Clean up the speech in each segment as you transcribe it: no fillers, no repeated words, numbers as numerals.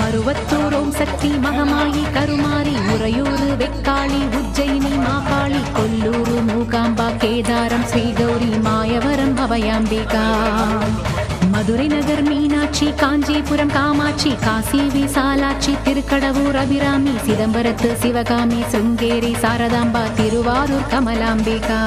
மருவத்தூர் ஓம் சக்தி மகமாயி கருமாரி உறையூரு வெக்காளி உஜ்ஜயினி மாகாளி கொல்லூரு மூகாம்பா கேதாரம் ஸ்ரீகௌரி மாயவரம் அபயாம்பிகா மதுரை நகர் மீனாட்சி காஞ்சிபுரம் காமாட்சி காசி விசாலாட்சி திருக்கடவூர் அபிராமி சிதம்பரத்து சிவகாமி சுங்கேரி சாரதாம்பா திருவாரூர் கமலாம்பிகா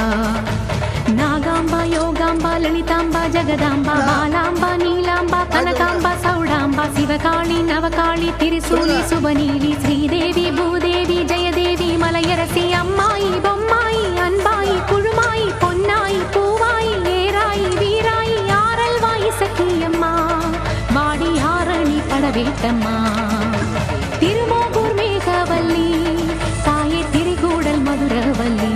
நாகாம்பா யோகாம்பா லலிதாம்பா ஜெகதாம்பா பாலாம்பா நீலாம்பா கனகாம்பா சௌடாம்பா சிவகாளி நவகாளி திரிசூலி சுபநீலி ஸ்ரீதேவி பூதேவி ஜெயதேவி மலையரசி அம்மாயி பொம்மாயி அன்பாயி குழுமாயி பொன்னாயி பூவாயி ஏராயி வீராயி ஆரல்வாயி சக்கியம்மா வாடி ஆரணி படவேட்டம்மா திருமோகூர் மேகவல்லி தாயே திரிகூடல் மதுரவல்லி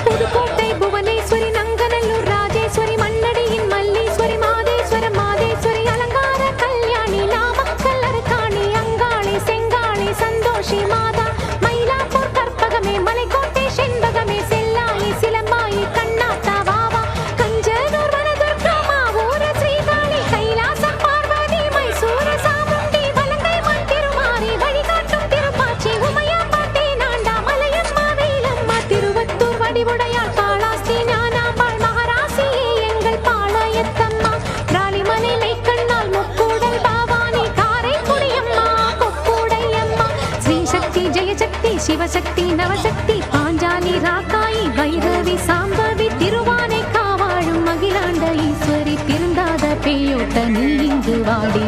புதுக்கோட்டை புவனேஸ்வரி நங்கநல்லூர் ராஜேஸ்வரி மண்ணடியின் மல்லீஸ்வரி மாதேஸ்வரம் மாதேஸ்வரி அலங்கார கல்யாணி நாமக்கல் அரக்காணி அங்காளி செங்காளி சந்தோஷி மாதா மயிலாப்பூர் கற்பகமே மலைக்கோட்டை செண்பகமே செல்லாயி சிலம்பாயி கண்ணாத்தா வாவா கஞ்சனூர் வனதுர்கா மாவூர ஸ்ரீகாளி கைலாசம் பார்வதி மைசூர சாமுண்டி வலங்கை மண் திருமாரி வழிகாட்டும் திருப்பாச்சி உமையாம்பாட்டி நாண்டா மலையம்மா வேலம்மா திருவத்தூர் வடிவுடையாள் காளாஸ்தி ஞானாம்பாள் மகாராசியே எங்கள் பாளையத்தம்மா ராலிமலை லைக்கண்ணால் முக்கூடல் பாவானி காரைக்குடியம்மா கொக்கூடையம்மா ஸ்ரீசக்தி ஜெயசக்தி சிவசக்தி நவசக்தி பாஞ்சாலி ராக்காயி வைரவி சாம்பவி திருவானை காவாழும் மகிழாண்ட ஈஸ்வரி திருந்தாத பேயோட்ட நீ இங்கு வாடி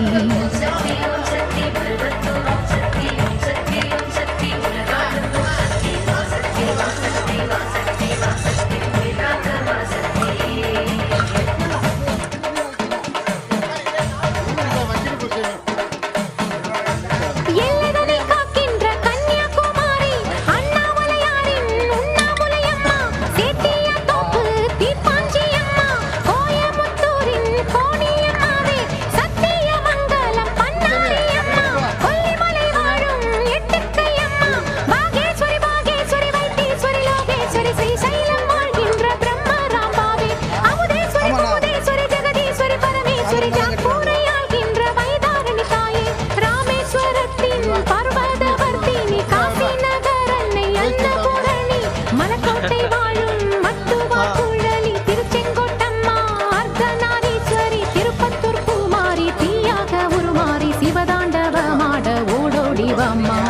எல்லைதனை காக்கின்ற கன்னியாகுமாரி அண்ணாமலையாரின் உண்ணாமுலையம்மா சேத்தியாத்தோப்பு தீப்பாஞ்சியம்மா கோயமுத்தூரின் கோணியம்மாவே சத்தியமங்கலம் பன்னாரியம்மா கொல்லிமலை வாழும் எட்டுக்கையம்மா பாகேஸ்வரி பாகேஸ்வரி வைத்தீஸ்வரி லோகேஸ்வரி ஸ்ரீசைலம் வாழ்கின்ற பிரம்மராம்பாவே அமுதேஸ்வரி பூதேஸ்வரி ஜெகதீஸ்வரி பரமேஸ்வரி ஜாம்பூரை ஆள்கின்ற வைதாரணி தாயே ராமேஸ்வரத்தின் பர்வதவர்த்தினி காசி நகர் அன்னை அன்னபூரணி மலக்கோட்டை வாழும் மட்டுவா குழலி திருச்செங்கோட்டம்மா அர்த்தநாரீஸ்வரி திருப்பத்தூர் பூமாரி தீயாக உருமாறி சிவதாண்டவமாட ஓடோடி வாம்மா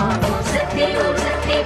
சக்தி ஓம் சக்தி